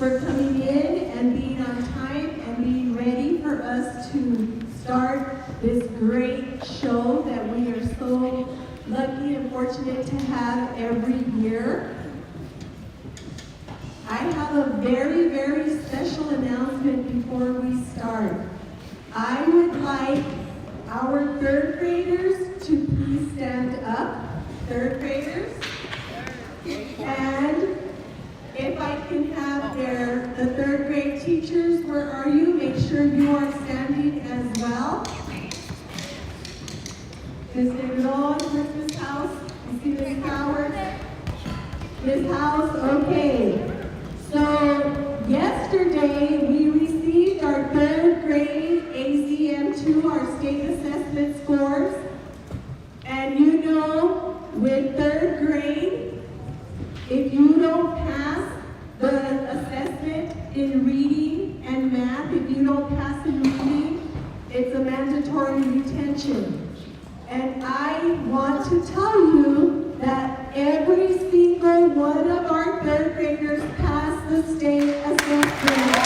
for coming in and being on time and being ready for us to start this great show that we are so lucky and fortunate to have every year. I have a very, very special announcement before we start. I would like our third graders to please stand up. Third graders. And if I can have the third grade teachers, where are you? Make sure you are standing as well. Ms. Negron, Miss House, you see Ms. Howard? Ms. House, okay. So yesterday we received our third grade ACM2, our state assessment scores. And you know, with third grade, if you don't pass the assessment in reading and math, if you don't pass in reading, it's a mandatory retention. And I want to tell you that every single one of our third graders passed the state assessment.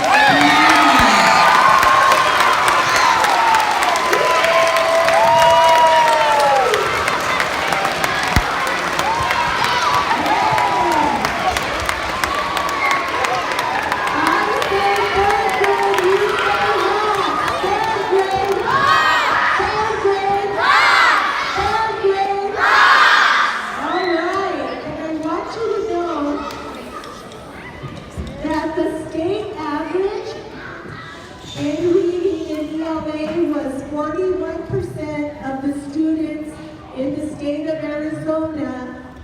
Was 41% of the students in the state of Arizona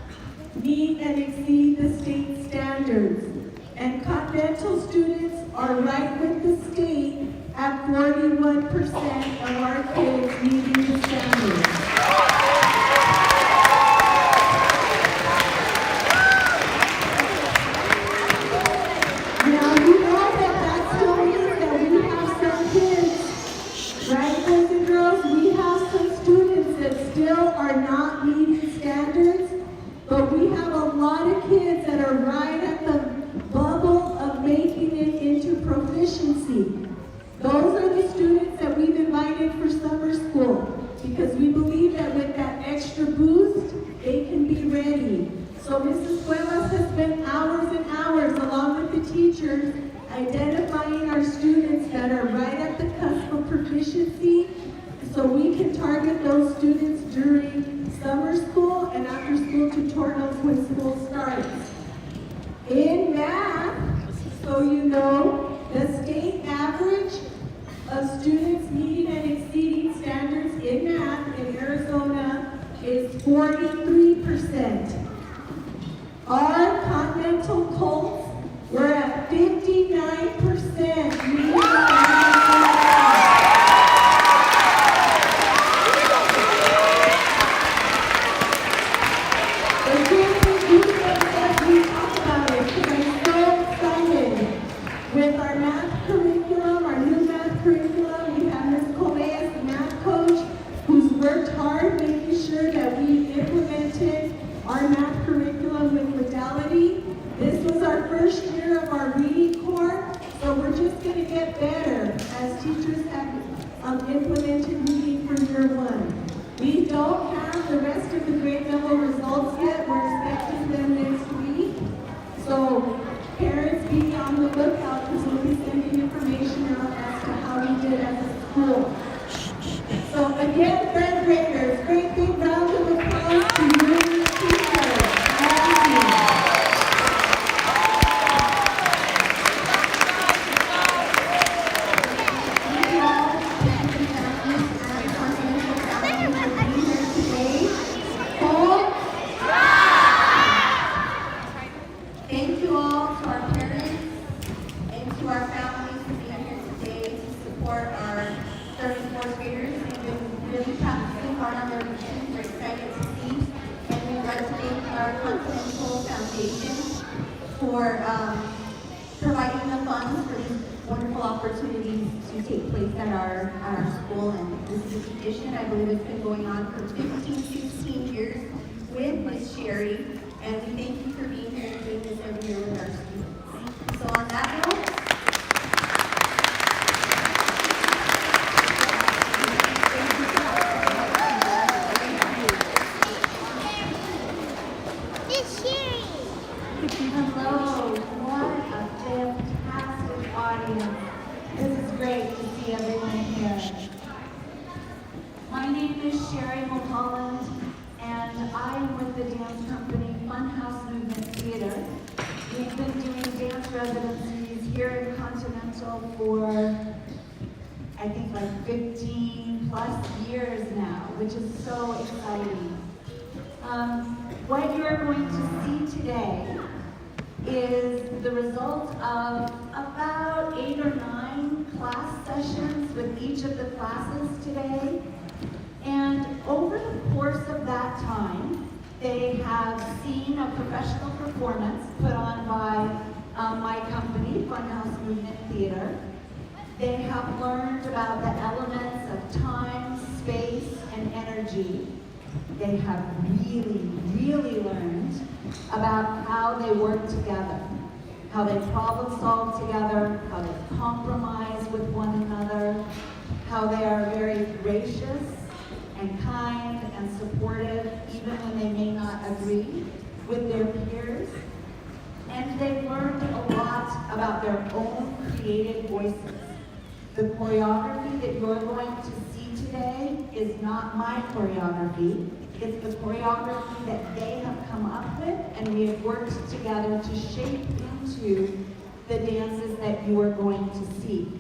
meet and exceed the state standards. And continental students are right with the state at 41% of our kids meeting the standards. Now, you know that still means that we have some kids, right, boys and girls? We have some students that still are not meeting standards, but we have a lot of kids that are right at the bubble of making it into proficiency. Those are the students that we've invited for summer school because we believe that with that extra boost, they can be ready. So Mrs. Cuevas has spent hours and hours along with the teachers identifying our students that are right at the cusp of proficiency so we can target those students during summer school and after school tutorials when school starts. In math, so you know, the state average of students meeting and exceeding standards in math in Arizona is 43%. Our continental Colts were at 59% meeting with our math curriculum, our new math curriculum. We have Ms. Colmeas, the math coach, who's worked hard making sure that we implemented our math curriculum with fidelity. This was our first year of our reading core, so we're just going to get better as teachers have implemented reading for year one. We don't have the rest of the grade level results yet. We're expecting them next week. So parents, be on the lookout because we'll be sending information out as to how we did as a school. So again, third graders, great big round of applause to your teachers. Thank you. Thank you all to our parents and to our families for being here today to support our third and fourth graders. They've been really practicing hard on their missions. We're excited to see. And we'd like to thank our Continental Foundation for providing the funds for these wonderful opportunities to take place at our school. And this is a tradition. I believe it's been going on for 15, 16 years with Miss Sherry. And we thank you for being here and doing this every year with our students. So on that note, plus years now, which is so exciting. What you're going to see today is the result of about 8 or 9 class sessions with each of the classes today. And over the course of that time, they have seen a professional performance put on by my company, Funhouse Movement Theater. They have learned about the elements of time, space, and energy. They have really learned about how they work together, how they problem solve together, how they compromise with one another, how they are very gracious and kind and supportive, even when they may not agree with their peers. And they've learned a lot about their own creative voices. The choreography that you're going to see today is not my choreography. It's the choreography that they have come up with, and we have worked together to shape into the dances that you are going to see.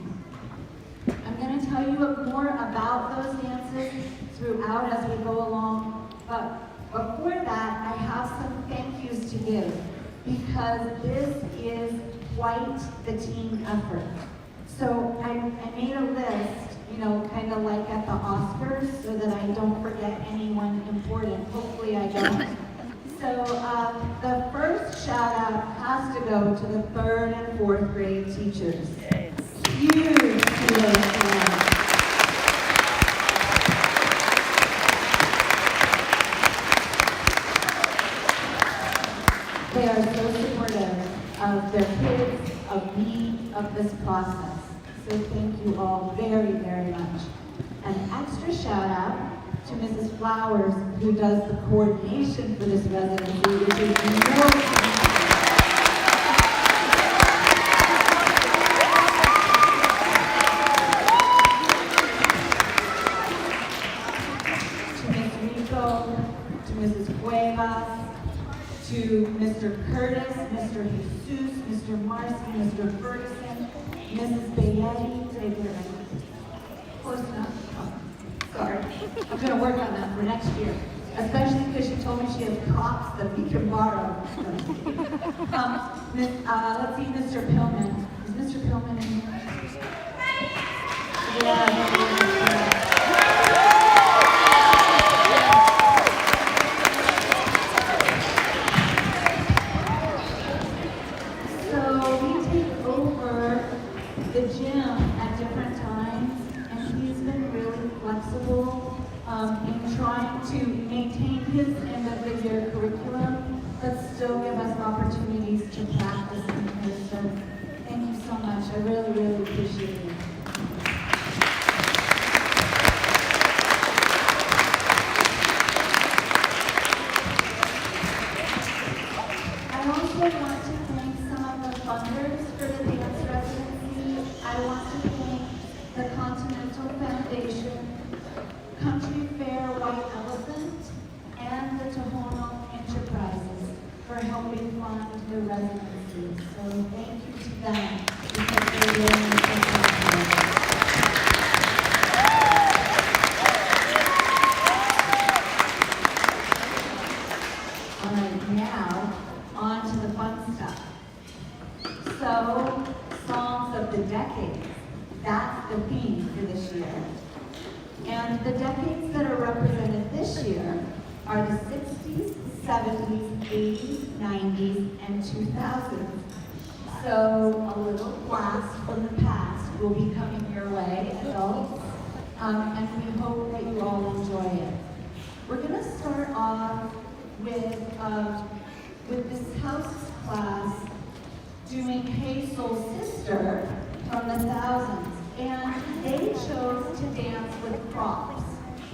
I'm going to tell you more about those dances throughout as we go along, but before that, I have some thank yous to give, because this is quite the team effort. So I made a list, kind of like at the Oscars, so that I don't forget anyone important. Hopefully I don't. So the first shout out has to go to the 3rd and 4th grade teachers. Huge kudos to them. They are so supportive of their kids, of me, of this process. So thank you all very much. An extra shout out to Mrs. Flowers, who does the coordination for this residency, which is to Ms. Rico, to Mrs. Cuevas, to Mr. Curtis, Mr. Jesus, Mr. Marcy, Mr. Ferguson, Mrs. Bayetti. Did I get it right? Close enough? Oh, sorry. I'm going to work on that for next year, especially because she told me she has props that we can borrow. Let's see, Mr. Pillman. Is Mr. Pillman in here? Yeah. The gym at different times, and he's been really flexible in trying to maintain his end of the year curriculum, but still give us opportunities to practice in here. So thank you so much. I really appreciate it. I also want to thank some of the funders for the dance residency. I want to thank the Continental Foundation, Country Fair White Elephant, and the Tohono Enterprises for helping fund the residency. So thank you to them, because they're really important. All right, now on to the fun stuff. So, songs of the decades. That's the theme for this year. And the decades that are represented this year are the 60s, 70s, 80s, 90s, and 2000s. So, a little blast from the past will be coming your way, adults, and we hope that you all enjoy it. We're going to start off with this house class doing Hey Soul Sister from the thousands. And they chose to dance with props,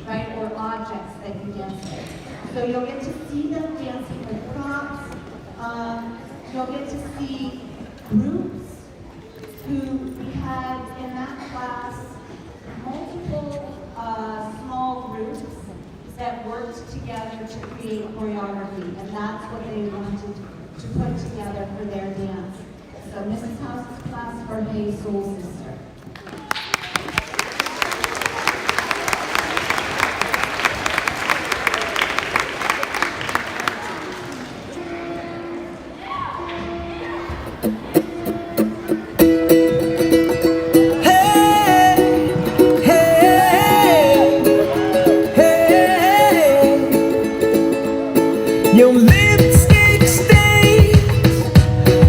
right, or objects that you dance with. So you'll get to see them dancing with props. You'll get to see groups who we had in that class, multiple small groups that worked together to create choreography, and that's what they wanted to put together for their dance. So Mrs. House's class for Hey Soul Sister. Your lipstick stains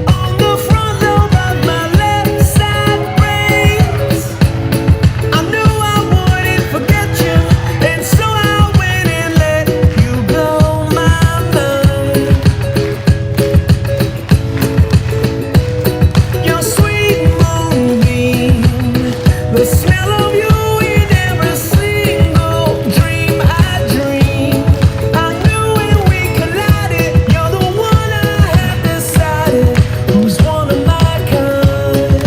on the front lobe of my left side brain. I knew I wouldn't forget you, and so I went and let you blow my mind. Your sweet moonbeam, the smell of you in every single dream I dream. I knew when we collided, you're the one I had decided who's one of my kind.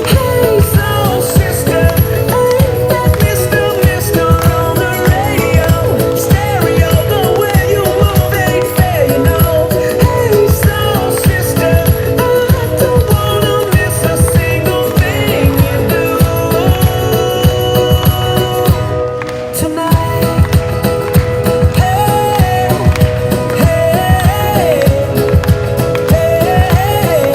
Hey, soul sister, ain't that Mr. on the radio? Stereo, the way you move ain't fair, you know. Hey, soul sister, I don't wanna miss a single thing you do tonight. Hey, hey, hey.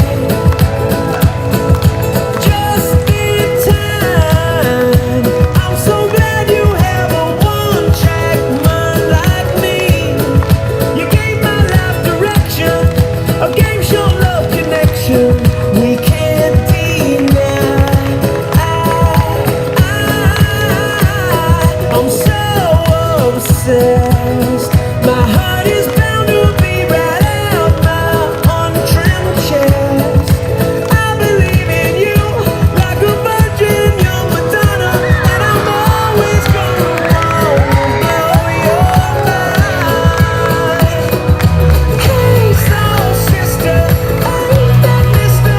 Just in time. I'm so glad you have a one-track mind like me. You gave my life direction, a game show love connection. We can't deny. I'm so obsessed. My heart is bound to be right out my untrimmed chest. I believe in you like a virgin, young Madonna, and I'm always gonna blow your mind. Hey, soul sister, ain't that Mr.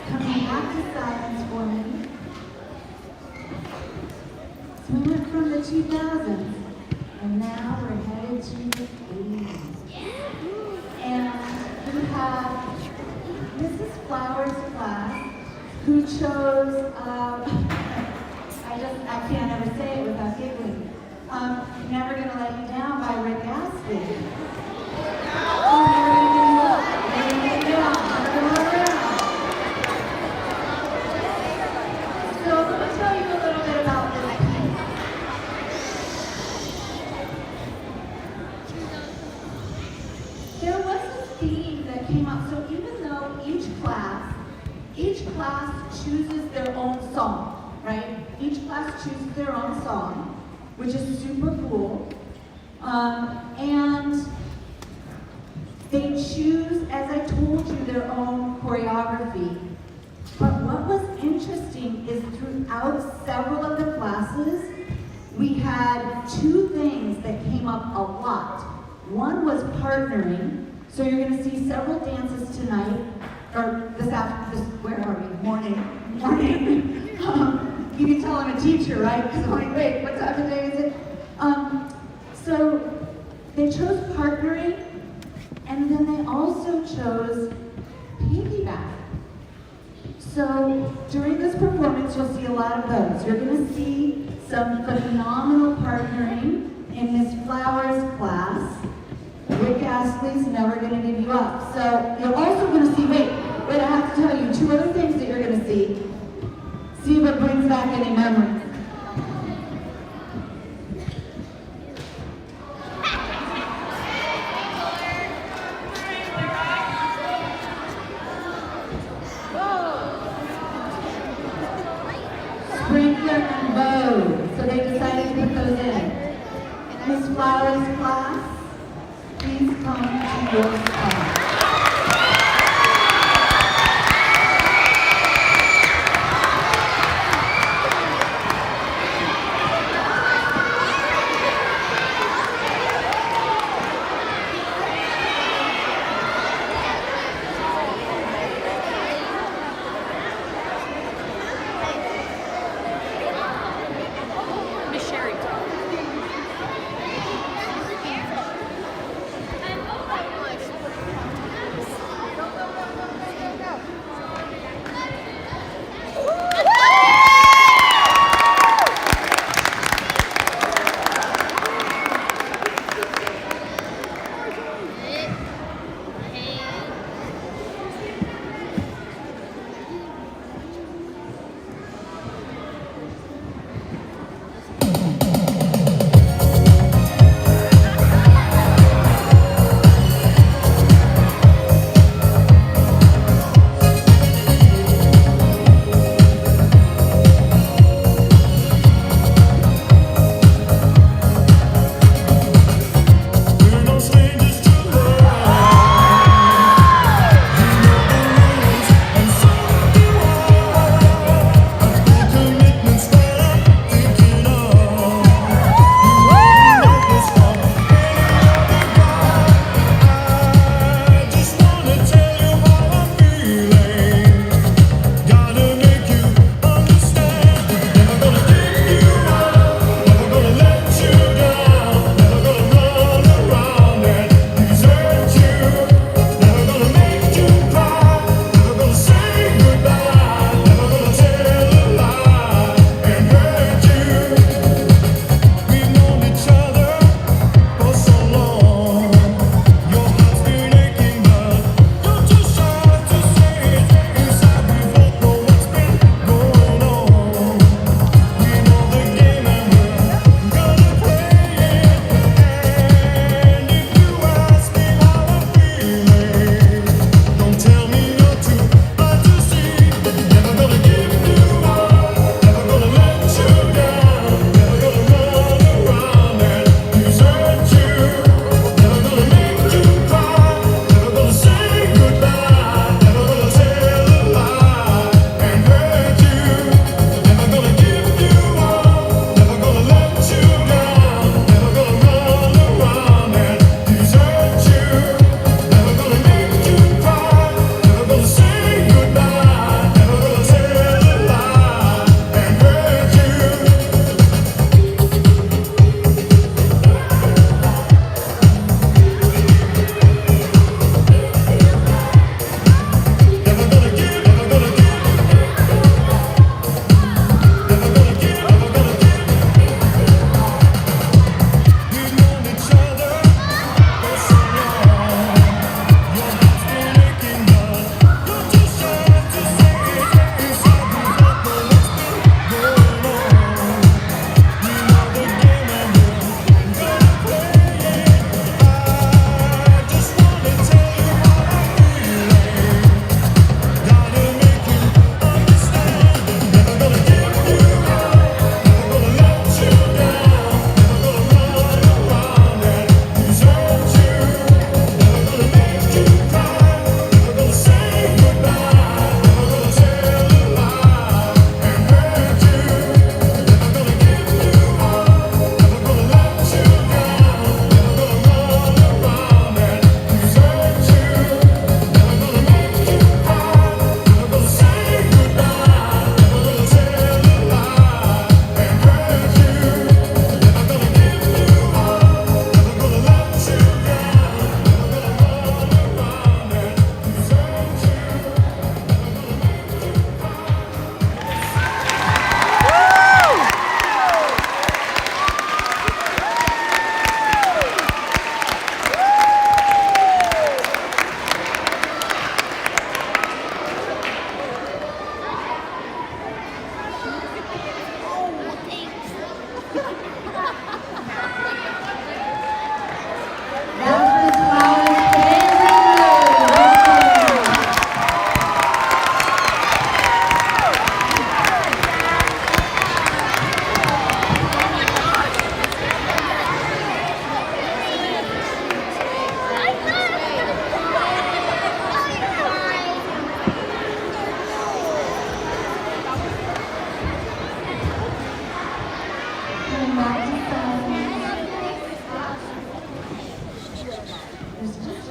Coming back to silence for me. So we went from the 2000s, and now we're headed to the 80s. And we have Mrs. Flowers' class, who chose, I can't ever say it without giggling. Never Gonna Let You Down by Rick Astley. So let me tell you a little bit about this piece. There was a theme that came up. So even though each class chooses their own song, right? Each class chooses their own song, which is super cool. And they choose, as I told you, their own choreography. But what was interesting is throughout several of the classes, we had two things that came up a lot. One was partnering. So you're going to see several dances tonight, or this afternoon, where are we? Morning. You can tell I'm a teacher, right? Because I'm like, wait, what time of day is it? So they chose partnering, and then they also chose piggyback. So during this performance, you'll see a lot of those. You're going to see some phenomenal partnering in Miss Flowers' class. Rick Astley's Never Gonna Give You Up. So you're also going to see, wait, I have to tell you two other things that you're going to see. See if it brings back any memories. Sprinkler and bow. So they decided to put those in. Miss Flowers' class, please come to your spot.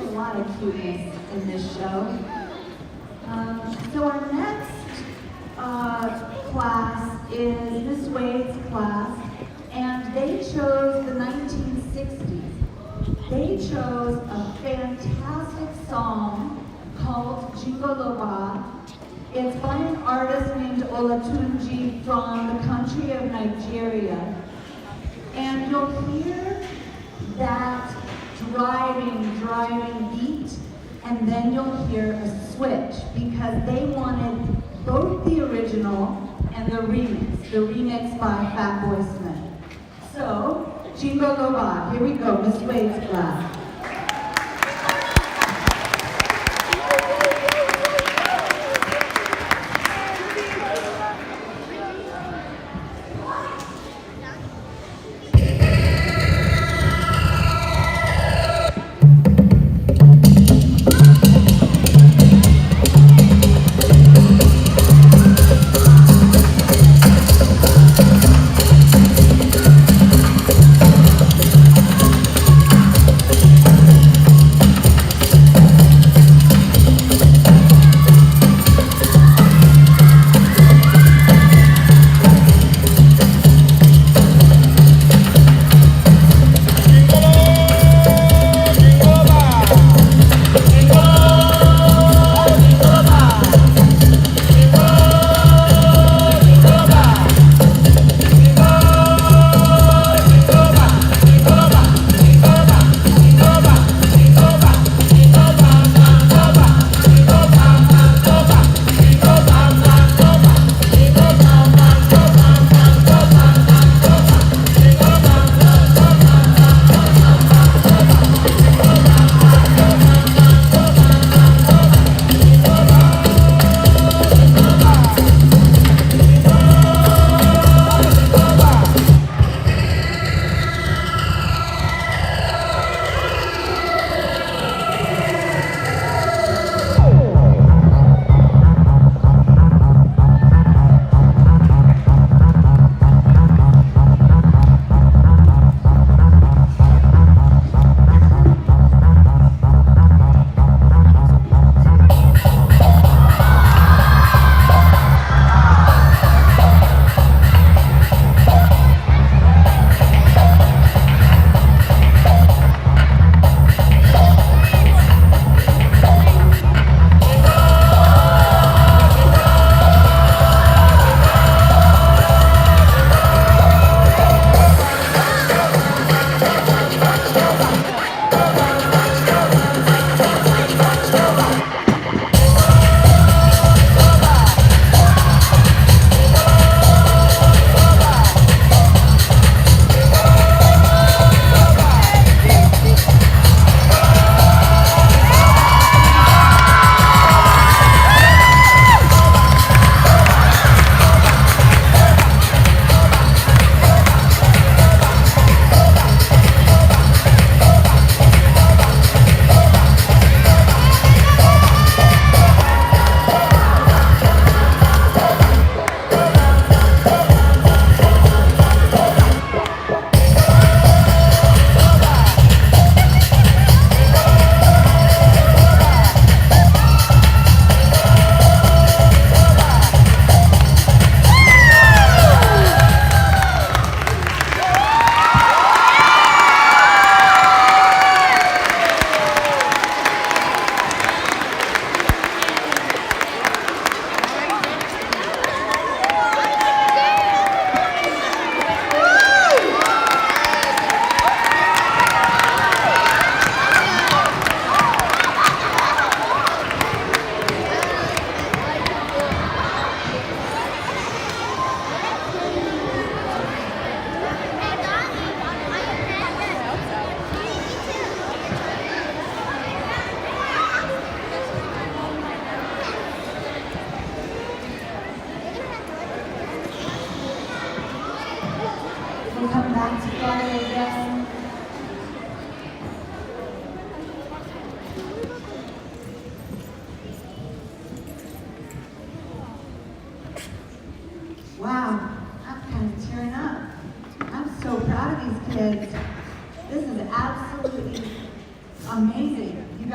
a lot of cuteness in this show. So our next class is Miss Wade's class, and they chose the 1960s. They chose a fantastic song called Jingle Loba. It's by an artist named Olatunji from the country of Nigeria. And you'll hear that driving beat, and then you'll hear a switch because they wanted both the original and the remix by Fatboy Slim. So, Jingle Loba, here we go, Miss Wade's class.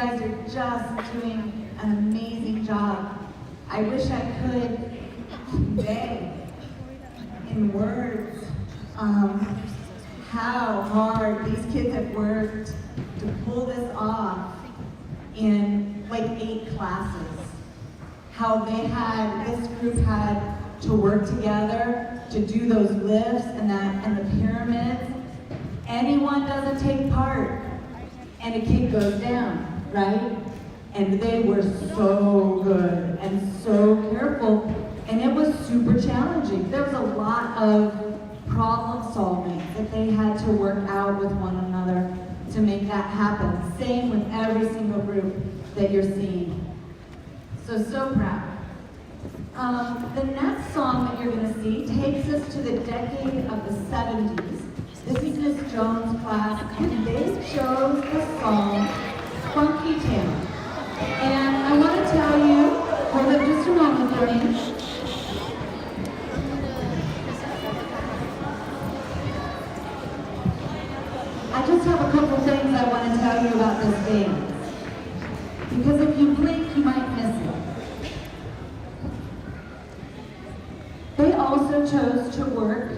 guys are just doing an amazing job. I wish I could convey in words how hard these kids have worked to pull this off in like 8 classes. How this group had to work together to do those lifts and the pyramids. Anyone doesn't take part and a kid goes down, right? And they were so good and so careful, and it was super challenging. There was a lot of problem solving that they had to work out with one another to make that happen. Same with every single group that you're seeing. So proud. The next song that you're going to see takes us to the decade of the 70s. This is Miss Jones' class, and they chose the song Funky Town. And I want to tell you, hold up just a moment for me. I just have a couple things I want to tell you about this dance. Because if you blink, you might miss it. They also chose to work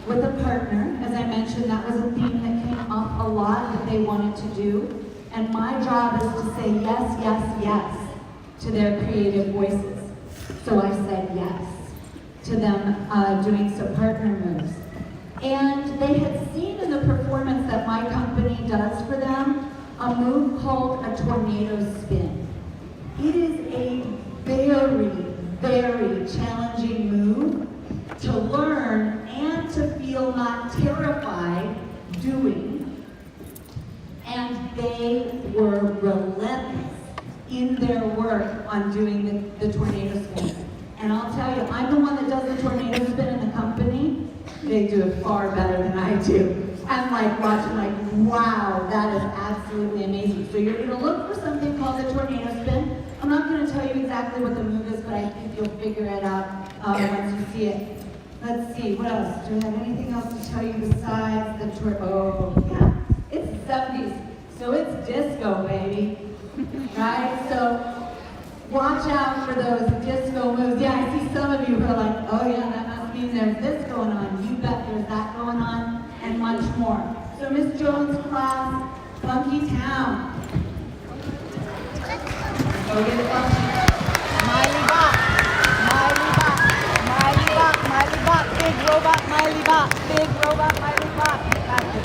with a partner. As I mentioned, that was a theme that came up a lot that they wanted to do. And my job is to say yes, yes, yes to their creative voices. So I said yes to them doing some partner moves. And they had seen in the performance that my company does for them a move called a tornado spin. It is a very, very challenging move to learn and to feel not terrified doing. And they were relentless in their work on doing the tornado spin. And I'll tell you, I'm the one that does the tornado spin in the company. They do it far better than I do. I'm like watching like, wow, that is absolutely amazing. So you're gonna look for something called the tornado spin. I'm not gonna tell you exactly what the move is, but I think you'll figure it out once you see it. Let's see, what else? Do we have anything else to tell you besides the oh, yeah, it's the 70s, so it's disco, baby, right? So watch out for those disco moves. Yeah, I see some of you who are like, oh yeah, that must mean there's this going on. You bet there's that going on, and much more. So Miss Jones' class, Funky Town. Go get it funky. Miley Bop, Miley Bop, Miley Bop, Miley Bop, big robot Miley Bop, big robot Miley Bop. Got it.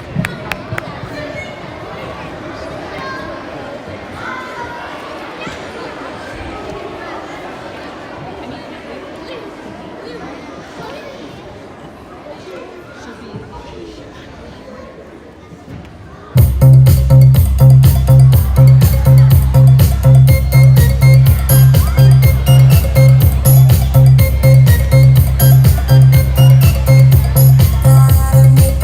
Make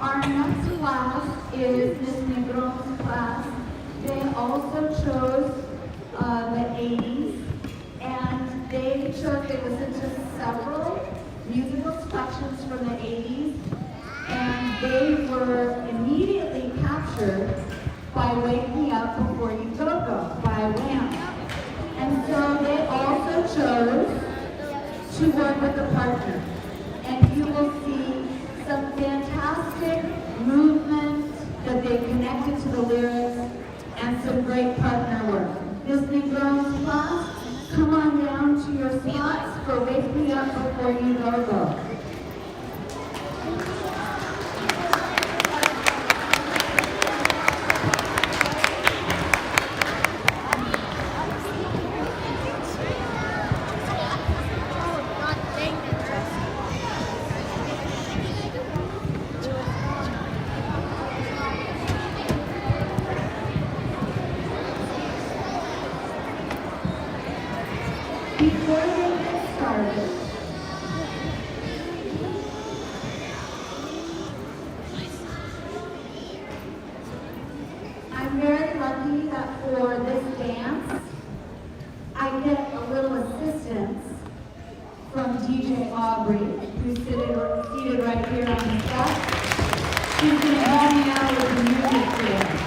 Our next class is Miss Negron's class. They also chose the 80s, and they listened to several musical selections from the 80s, and they were immediately captured by Wake Me Up Before You Go Go by Wham. And so they also chose to work with a partner. And you will see some fantastic movement that they connected to the lyrics and some great partner work. Miss Negron's class, come on down to your spots for Wake Me Up Before You Go Go. Before they get started, I'm very lucky that for this dance, I get a little assistance from DJ Aubrey, who's seated right here on the step. She's going to help me out with the music today.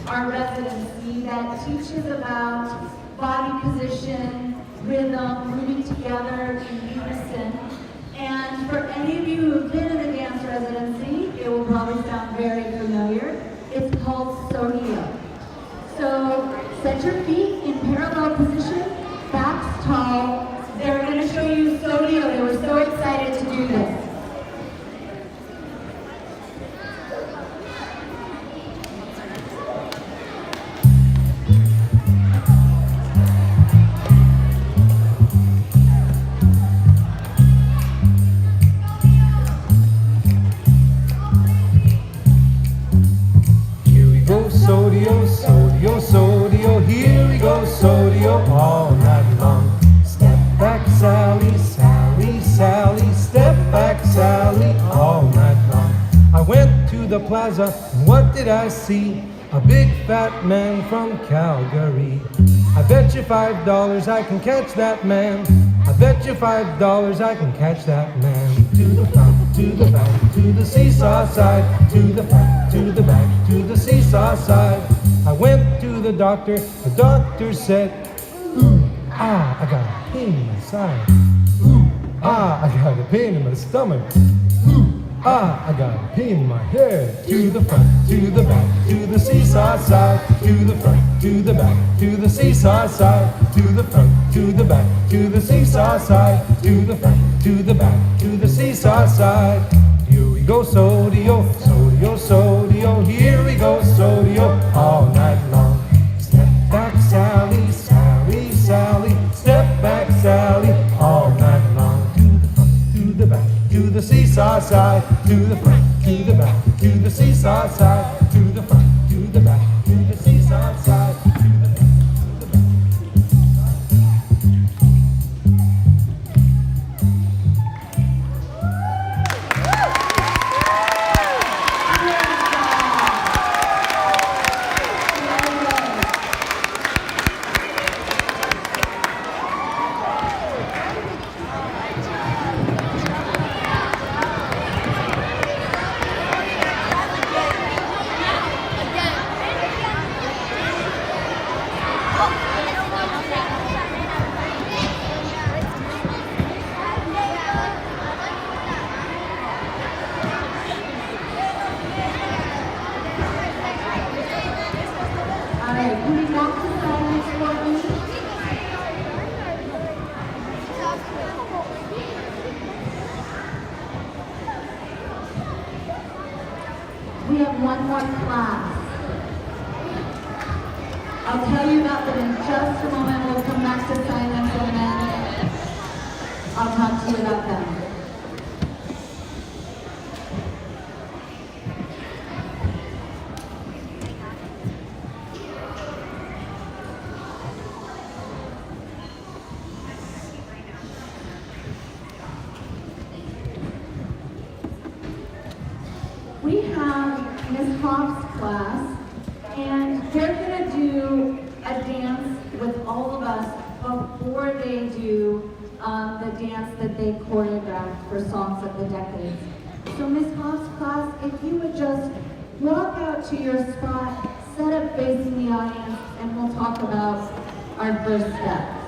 Our residency that teaches about body position, rhythm, moving together in unison. And for any of you who have been in a dance residency, it will probably sound very familiar. It's called Sodio. So set your feet in parallel position, backs tall. They're going to show you Sodio. They were so excited plaza, and what did I see? A big fat man from Calgary. I bet you $5 I can catch that man. I bet you $5 I can catch that man. To the front, to the back, to the seesaw side. To the front, to the back, to the seesaw side. I went to the doctor said, ooh, ah, I got a pain in my side. Ooh, ah, I got a pain in my stomach. Ooh, ah, I got a pain in my head. To the front, to the back, to the seesaw side. To the front, to the back, to the seesaw side. To the front, to the back, to the seesaw side. To the front, to the back, to the seesaw side. Here we go, sodio, sodio, sodio. Here we go, sodio, all night long. Step back, Sally, Sally, Sally. Step back, Sally, all night long. To the front, to the back, to the seesaw side. To the front, to the back, to the seesaw side. To the front, to the back, to the seesaw side. To the front, to the back. All right, can we walk to silence for me? We have one more class. I'll tell you about them in just a moment. We'll come back to silence and then I'll talk to you about them. We have Miss Hobbs' class, and they're going to do a dance with all of us before they do the dance that they choreographed for Songs of the Decades. So Miss Hobbs' class, if you would just walk out to your spot, set up facing the audience, and we'll talk about our first step.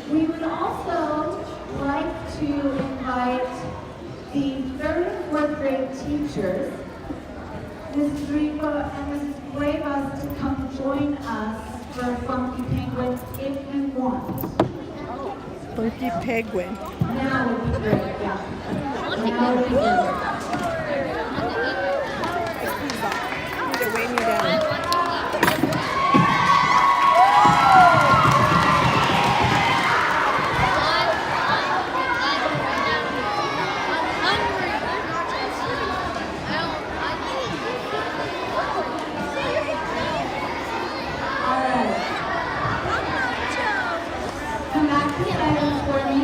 We would also like to invite the third and fourth grade teachers, Mrs. Rico and Mrs. Cuevas, to come join us for Funky Penguin if you want. Funky Penguin. Now would be great, yeah. Now would be good. They're weighing me down. Come back to silence for me.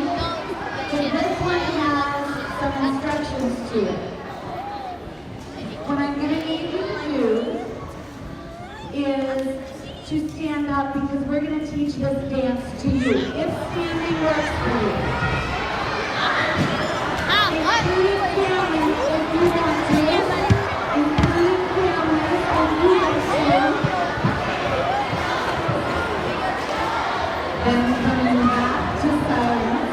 So this one has some instructions to it. What I'm going to need you to do is to stand up because we're going to teach this dance to you. If standing works for you. Including families if you want to. Including families if you want to. Then coming back to silence.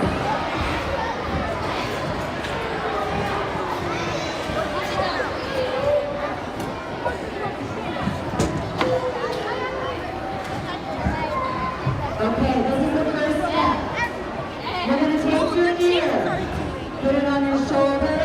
Okay, this is the first step. We're going to take your ear, put it on your shoulder,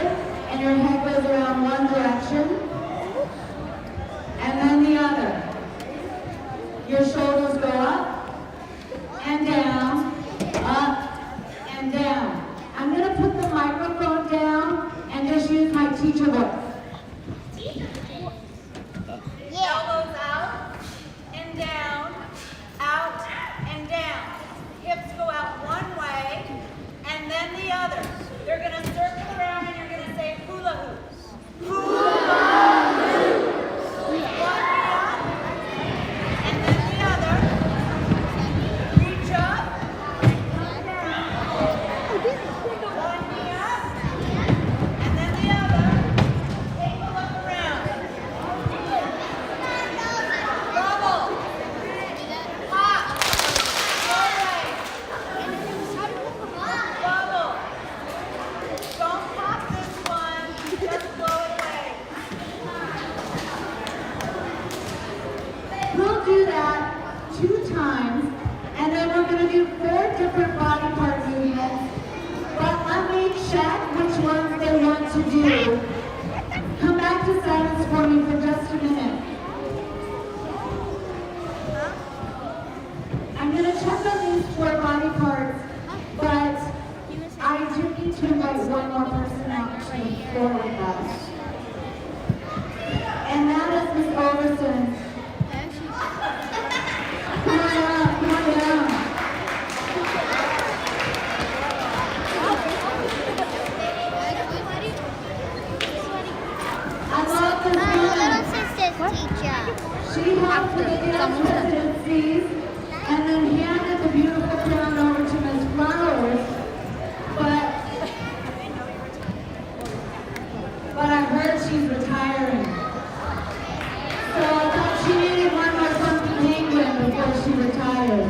2 times, and then we're going to do 4 different body part movements. But let me check which ones they want to do. Come back to silence for me for just a minute. I'm going to check on these 4 body parts, but I do need to invite one more person out to the floor with us. And that is Ms. Overson. Come on up, come on down. I love this My woman. little sister's teacher. She helped with the dance residencies and then handed the beautiful crown over to Ms. Flowers. But I heard she's retiring. So I thought she needed one more funky penguin before she retired.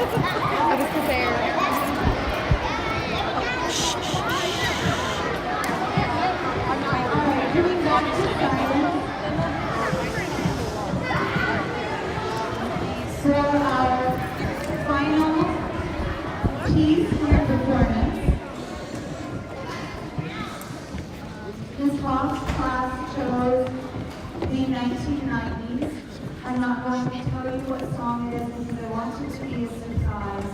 I was prepared. Alright, coming back to silence. For our final piece here performance, Ms. Hoff's class chose the 1990s. I'm not going to tell you what song it is because I want it to be a surprise.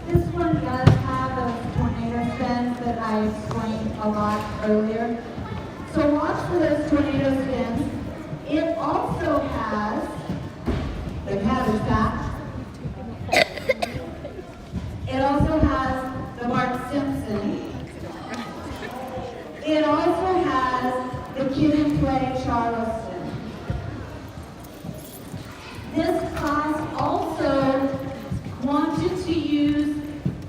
This one does have those tornado spins that I explained a lot earlier. So watch for those tornado spins. It also has the cabbage patch. It also has the Bart Simpson. It also has the Kid and Play Charleston. This class also wanted to use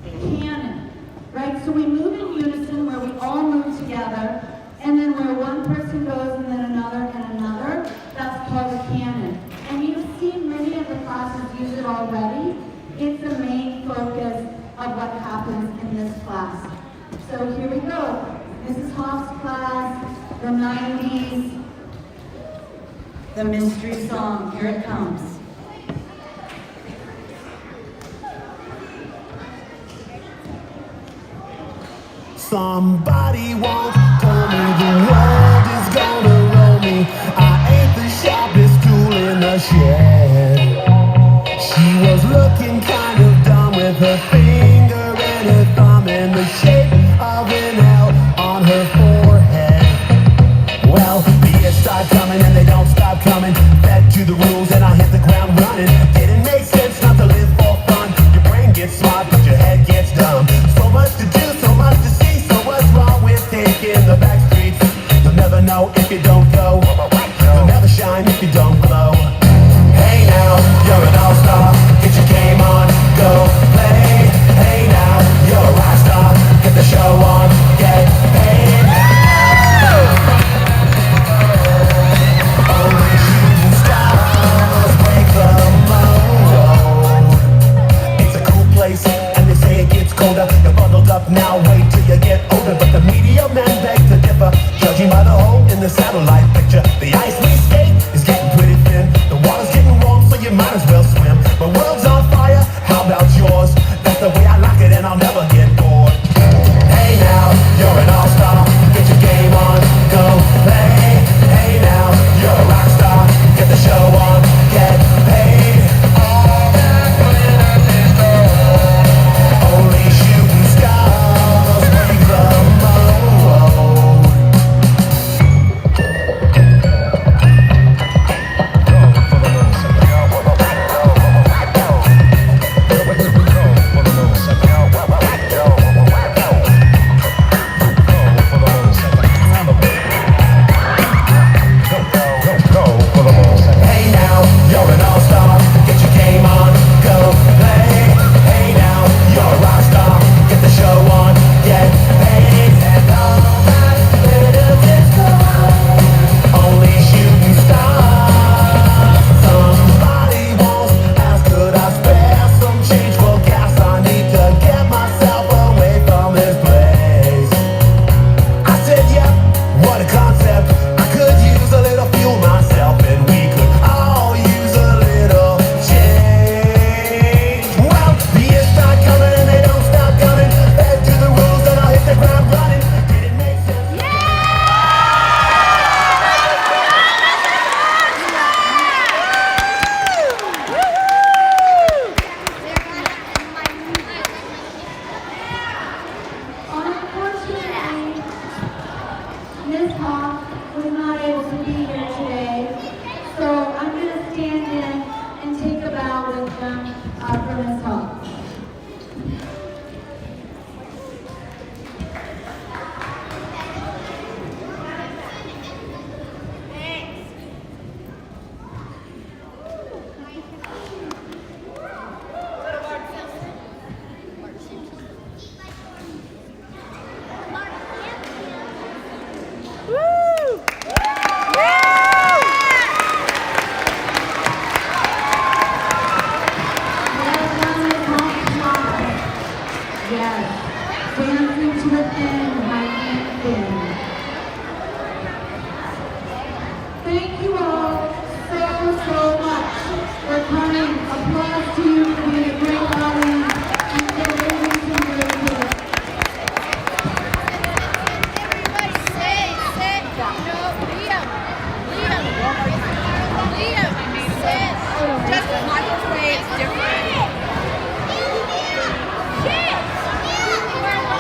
canon, right? So we move in unison where we all move together, and then where one person goes and then another and another, that's called a canon. And you've seen many of the classes use it already. It's the main focus of what happens in this class. So here we go. Mrs. Hoff's class, the 90s, the mystery song, here it comes. Somebody once told me the world is gonna roll me. I ain't the sharpest tool in the shed. She was looking